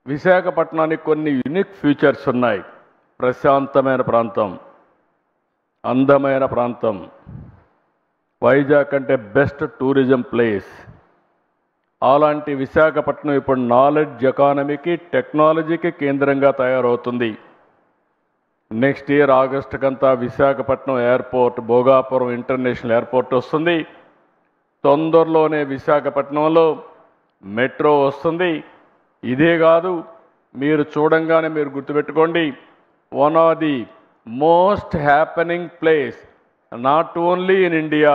విశాఖపట్నానికి కొన్ని unique features ఉన్నాయి. ప్రశాంతమైన ప్రాంతం, అందమైన ప్రాంతం, వైజాగ్ అంటే బెస్ట్ టూరిజం ప్లేస్. అలాంటి విశాఖపట్నం ఇప్పుడు నాలెడ్జ్ ఎకానమీకి, టెక్నాలజీకి కేంద్రంగా తయారవుతుంది. నెక్స్ట్ ఇయర్ ఆగస్టు కంతా Visakhapatnam airport, Bhogapuram international airport వస్తుంది. తొందరలోనే విశాఖపట్నంలో మెట్రో వస్తుంది. ఇదే కాదు, మీరు చూడంగానే మీరు గుర్తుపెట్టుకోండి, one of the most happening place not only in India,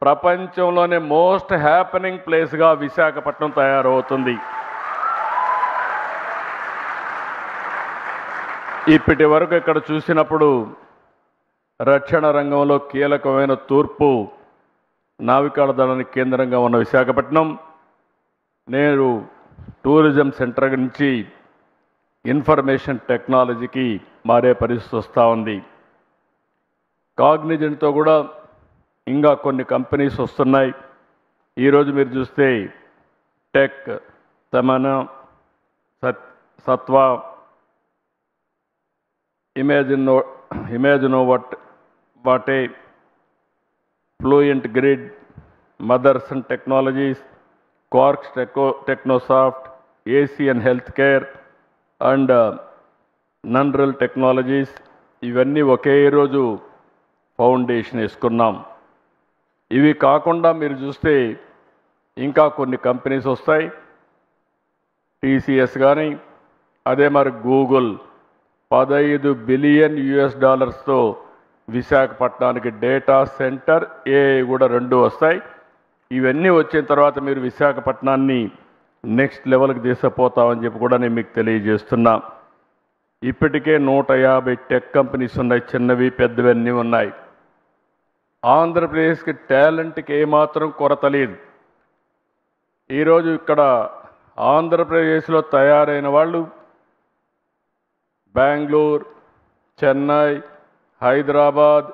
ప్రపంచంలోనే మోస్ట్ హ్యాపెనింగ్ ప్లేస్గా విశాఖపట్నం తయారవుతుంది. ఇప్పటి వరకు ఇక్కడ చూసినప్పుడు రక్షణ రంగంలో కీలకమైన తూర్పు నావికాల దళానికి కేంద్రంగా ఉన్న విశాఖపట్నం నేడు టూరిజం సెంటర్ నుంచి ఇన్ఫర్మేషన్ టెక్నాలజీకి మారే పరిస్థితి వస్తూ ఉంది. కాగ్నిజెంట్తో కూడా ఇంకా కొన్ని కంపెనీస్ వస్తున్నాయి. ఈరోజు మీరు చూస్తే టెక్, తమన్నా, సత్వా, ఇమాజినో వాటే, Fluent Grid, Motherson Technologies, Quarks Technosoft, Asian Healthcare and నన్రల్ టెక్నాలజీస్, ఇవన్నీ ఒకే రోజు ఫౌండేషన్ వేసుకున్నాం. ఇవి కాకుండా మీరు చూస్తే ఇంకా కొన్ని కంపెనీస్ వస్తాయి. టీసీఎస్ కానీ, అదే మరి గూగుల్ $15 బిలియన్ విశాఖపట్నానికి డేటా సెంటర్, ఏఐ కూడా 2 వస్తాయి. ఇవన్నీ వచ్చిన తర్వాత మీరు విశాఖపట్నాన్ని నెక్స్ట్ లెవెల్కి తీసుకుపోతామని చెప్పి కూడా నేను మీకు తెలియజేస్తున్నా. ఇప్పటికే 150 టెక్ కంపెనీస్ ఉన్నాయి, చిన్నవి పెద్దవి అన్నీ ఉన్నాయి. ఆంధ్రప్రదేశ్కి టాలెంట్కి ఏమాత్రం కొరత లేదు. ఈరోజు ఇక్కడ ఆంధ్రప్రదేశ్లో తయారైన వాళ్ళు బెంగళూరు, చెన్నై, హైదరాబాద్,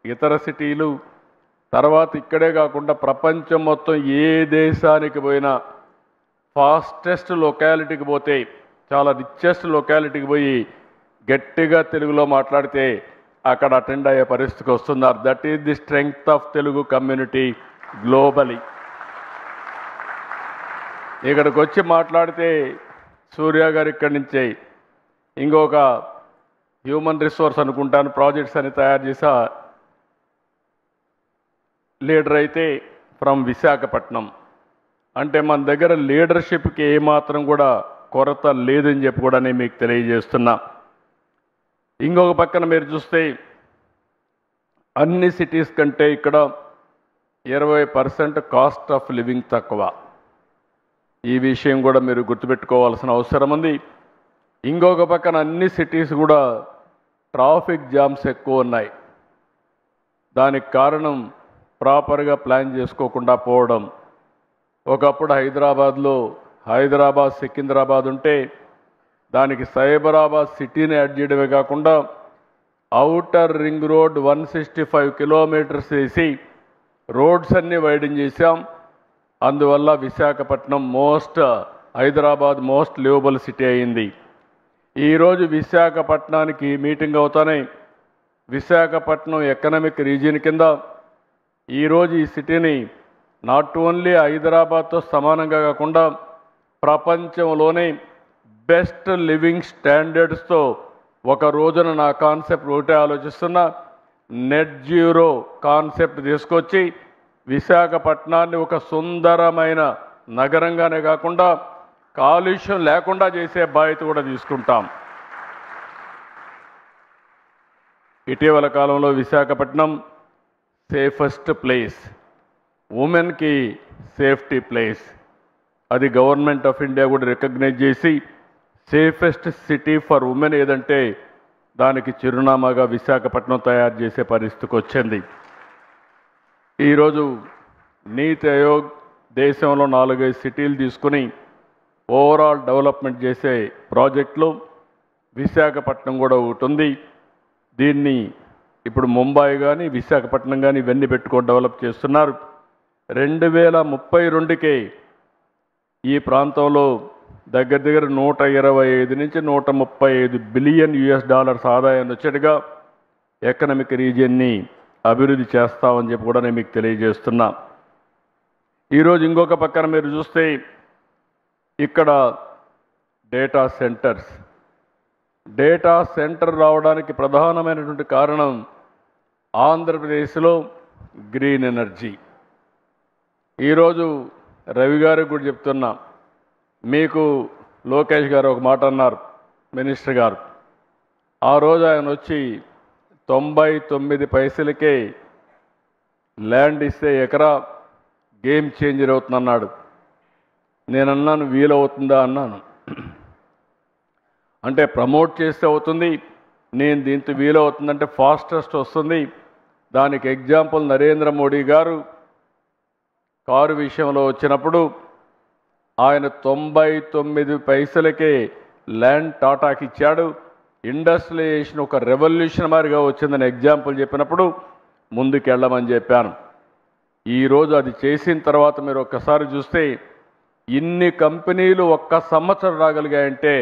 ఇతర సిటీలు, తర్వాత ఇక్కడే కాకుండా ప్రపంచం మొత్తం ఏ దేశానికి పోయినా ఫాస్టెస్ట్ లొకాలిటీకి పోతే, చాలా రిచెస్ట్ లొకాలిటీకి పోయి గట్టిగా తెలుగులో మాట్లాడితే అక్కడ అటెండ్ అయ్యే పరిస్థితికి వస్తున్నారు. That is the strength of Telugu community globally. ఇక్కడికి వచ్చి మాట్లాడితే సూర్య గారు ఇక్కడి నుంచే ఇంకొక హ్యూమన్ రిసోర్స్ అనుకుంటాను ప్రాజెక్ట్స్ అని తయారు చేసా లీడర్ అయితే ఫ్రమ్ విశాఖపట్నం. అంటే మన దగ్గర లీడర్షిప్కి ఏమాత్రం కూడా కొరత లేదని చెప్పి కూడా నేను మీకు తెలియజేస్తున్నా. ఇంకొక పక్కన మీరు చూస్తే అన్ని సిటీస్ కంటే ఇక్కడ 20% కాస్ట్ ఆఫ్ లివింగ్ తక్కువ. ఈ విషయం కూడా మీరు గుర్తుపెట్టుకోవాల్సిన అవసరం ఉంది. ఇంకొక పక్కన అన్ని సిటీస్ కూడా ట్రాఫిక్ జామ్స్ ఎక్కువ ఉన్నాయి. దానికి కారణం ప్రాపర్గా ప్లాన్ చేసుకోకుండా పోవడం. ఒకప్పుడు హైదరాబాద్ సికింద్రాబాద్ ఉంటే దానికి సైబరాబాద్ సిటీని యాడ్ చేయడమే కాకుండా ఔటర్ రింగ్ రోడ్ 165 కిలోమీటర్స్ వేసి రోడ్స్ అన్నీ వైడెన్ చేశాం. అందువల్ల Visakhapatnam Hyderabad most liveable city అయింది. ఈరోజు విశాఖపట్నానికి మీటింగ్ అవుతానే విశాఖపట్నం ఎకనామిక్ రీజియన్ కింద ఈరోజు ఈ సిటీని నాట్ ఓన్లీ హైదరాబాద్తో సమానంగా కాకుండా ప్రపంచంలోనే బెస్ట్ లివింగ్ స్టాండర్డ్స్తో ఒక రోజున నా కాన్సెప్ట్ ఒకటే ఆలోచిస్తున్నా, నెట్ జీరో కాన్సెప్ట్ తీసుకొచ్చి విశాఖపట్నాన్ని ఒక సుందరమైన నగరంగానే కాకుండా కాలుష్యం లేకుండా చేసే బాధ్యత కూడా తీసుకుంటాం. ఇటీవల కాలంలో విశాఖపట్నం సేఫెస్ట్ ప్లేస్, ఉమెన్కి సేఫ్టీ ప్లేస్, అది గవర్నమెంట్ ఆఫ్ ఇండియా కూడా రికగ్నైజ్ చేసి సేఫెస్ట్ సిటీ ఫర్ ఉమెన్ ఏదంటే దానికి చిరునామాగా విశాఖపట్నం తయారు చేసే పరిస్థితికి వచ్చింది. ఈరోజు నీతి ఆయోగ్ దేశంలో 4-5 సిటీలు తీసుకుని ఓవరాల్ డెవలప్మెంట్ చేసే ప్రాజెక్టులో విశాఖపట్నం కూడా ఒకటి ఉంది. దీన్ని ఇప్పుడు ముంబై కానీ విశాఖపట్నం కానీ ఇవన్నీ పెట్టుకొని డెవలప్ చేస్తున్నారు. 2032కే ఈ ప్రాంతంలో దగ్గర దగ్గర 125 నుంచి 135 బిలియన్ US డాలర్స్ ఆదాయాన్ని వచ్చేట్టుగా ఎకనామిక్ రీజియన్ని అభివృద్ధి చేస్తామని చెప్పి కూడా నేను మీకు తెలియజేస్తున్నా. ఈరోజు ఇంకొక పక్కన మీరు చూస్తే ఇక్కడ డేటా సెంటర్ రావడానికి ప్రధానమైనటువంటి కారణం ఆంధ్రప్రదేశ్లో గ్రీన్ ఎనర్జీ. ఈరోజు రవి గారికి కూడా చెప్తున్నా, మీకు లోకేష్ గారు ఒక మాట అన్నారు, మినిస్టర్ గారు. ఆ రోజు ఆయన వచ్చి 99 పైసలకే ల్యాండ్ ఇస్తే ఎకరా గేమ్ చేంజర్ అవుతుందన్నాడు. నేను అన్నాను వీలవుతుందా అన్నాను. అంటే ప్రమోట్ చేస్తే అవుతుంది, నేను దీంతో వీలవుతుందంటే ఫాస్టెస్ట్ వస్తుంది. దానికి ఎగ్జాంపుల్ నరేంద్ర మోడీ గారు కారు విషయంలో వచ్చినప్పుడు ఆయన 99 పైసలకే ల్యాండ్ టాటాకి ఇచ్చాడు. ఇండస్ట్రియలైజేషన్ ఒక రెవల్యూషన్ మాదిరిగా వచ్చిందని ఎగ్జాంపుల్ చెప్పినప్పుడు ముందుకెళ్ళమని చెప్పాను. ఈరోజు అది చేసిన తర్వాత మీరు ఒక్కసారి చూస్తే ఇన్ని కంపెనీలు ఒక్క సంవత్సరం రాగలిగాయంటే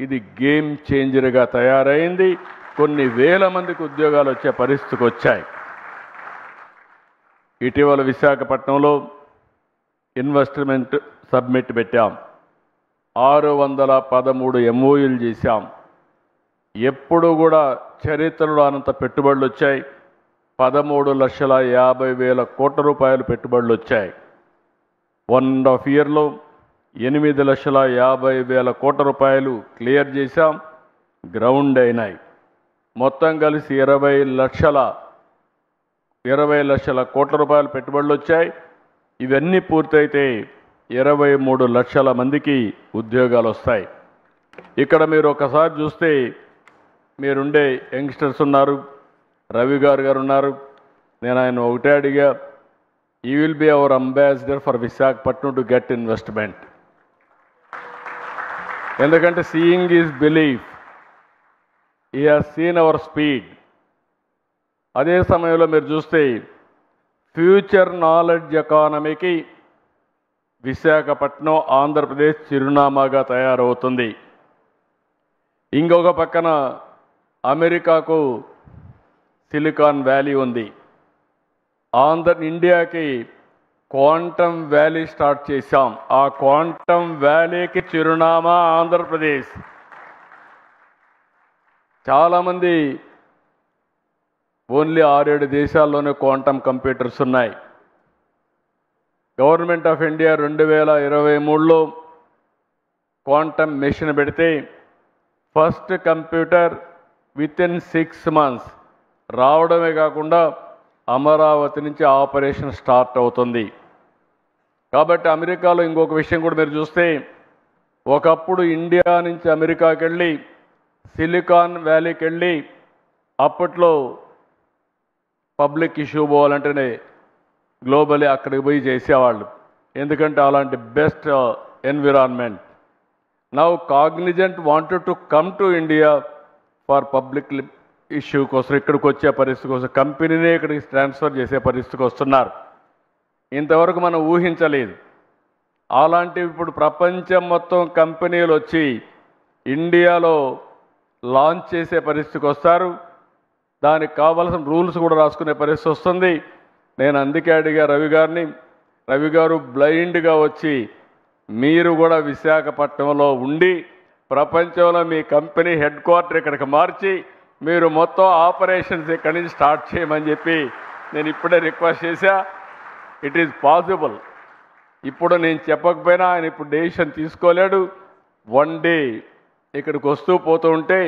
ఇది గేమ్ చేంజర్గా తయారైంది. కొన్ని వేల మందికి ఉద్యోగాలు వచ్చే పరిస్థితికి వచ్చాయి. ఇటీవల విశాఖపట్నంలో ఇన్వెస్ట్మెంట్ సబ్మిట్ పెట్టాం. 613 MOUలు చేశాం. ఎప్పుడు కూడా చరిత్రలో అనంత పెట్టుబడులు వచ్చాయి. 13,50,000 కోట్ల రూపాయలు పెట్టుబడులు వచ్చాయి. 1.5 ఇయర్లో 8,50,000 కోట్ల రూపాయలు క్లియర్ చేశాం, గ్రౌండ్ అయినాయి. మొత్తం కలిసి 20 లక్షల కోట్ల రూపాయలు పెట్టుబడులు వచ్చాయి. ఇవన్నీ పూర్తయితే 23 లక్షల మందికి ఉద్యోగాలు వస్తాయి. ఇక్కడ మీరు ఒకసారి చూస్తే మీరుండే యంగ్స్టర్స్ ఉన్నారు, రవి గారు ఉన్నారు. నేను ఆయన ఒకటే అడిగా, you will be our ambassador for Visakhapatnam to get investment. ఎందుకంటే seeing is belief. He has seen our speed. అదే సమయంలో మీరు చూస్తే ఫ్యూచర్ నాలెడ్జ్ ఎకానమీకి విశాఖపట్నం ఆంధ్రప్రదేశ్ చిరునామాగా తయారవుతుంది. ఇంకొక పక్కన అమెరికాకు సిలికాన్ వ్యాలీ ఉంది. ఇండియాకి క్వాంటమ్ వ్యాలీ స్టార్ట్ చేశాం. ఆ క్వాంటమ్ వ్యాలీకి చిరునామా ఆంధ్రప్రదేశ్. చాలామంది ఓన్లీ 6-7 దేశాల్లోనే క్వాంటమ్ కంప్యూటర్స్ ఉన్నాయి. గవర్నమెంట్ ఆఫ్ ఇండియా 2023లో క్వాంటమ్ మిషన్ పెడితే ఫస్ట్ కంప్యూటర్ వితిన్ 6 months రావడమే కాకుండా అమరావతి నుంచి ఆపరేషన్ స్టార్ట్ అవుతుంది. కాబట్టి అమెరికాలో ఇంకొక విషయం కూడా మీరు చూస్తే, ఒకప్పుడు ఇండియా నుంచి అమెరికాకి వెళ్ళి సిలికాన్ వ్యాలీకి వెళ్ళి అప్పట్లో పబ్లిక్ ఇష్యూ పోవాలంటేనే గ్లోబలీ అక్కడికి పోయి చేసేవాళ్ళు, ఎందుకంటే అలాంటి best environment. Now Cognizant wanted to come to India for public issue కోసం, ఇక్కడికి వచ్చే పరిస్థితి కోసం కంపెనీనే ఇక్కడికి ట్రాన్స్ఫర్ చేసే పరిస్థితికి వస్తున్నారు. ఇంతవరకు మనం ఊహించలేదు. అలాంటివి ఇప్పుడు ప్రపంచం మొత్తం కంపెనీలు వచ్చి ఇండియాలో లాంచ్ చేసే పరిస్థితికి వస్తారు. దానికి కావాల్సిన రూల్స్ కూడా రాసుకునే పరిస్థితి వస్తుంది. నేను అందుకే అడిగా రవి గారు బ్లైండ్గా వచ్చి మీరు కూడా విశాఖపట్నంలో ఉండి ప్రపంచంలో మీ కంపెనీ హెడ్ క్వార్టర్ ఇక్కడికి మార్చి మీరు మొత్తం ఆపరేషన్స్ ఇక్కడి నుంచి స్టార్ట్ చేయమని చెప్పి నేను ఇప్పుడే రిక్వెస్ట్ చేశా. It is possible. ఇప్పుడు నేను చెప్పకపోయినా ఆయన ఇప్పుడు డెసిషన్ తీసుకోలేడు. వన్ డే ఇక్కడికి వస్తూ పోతూ ఉంటే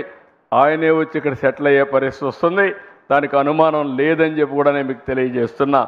ఆయనే వచ్చి ఇక్కడ సెటిల్ అయ్యే పరిస్థితి వస్తుంది. దానికి అనుమానం లేదని చెప్పి కూడా నేను మీకు తెలియజేస్తున్నా.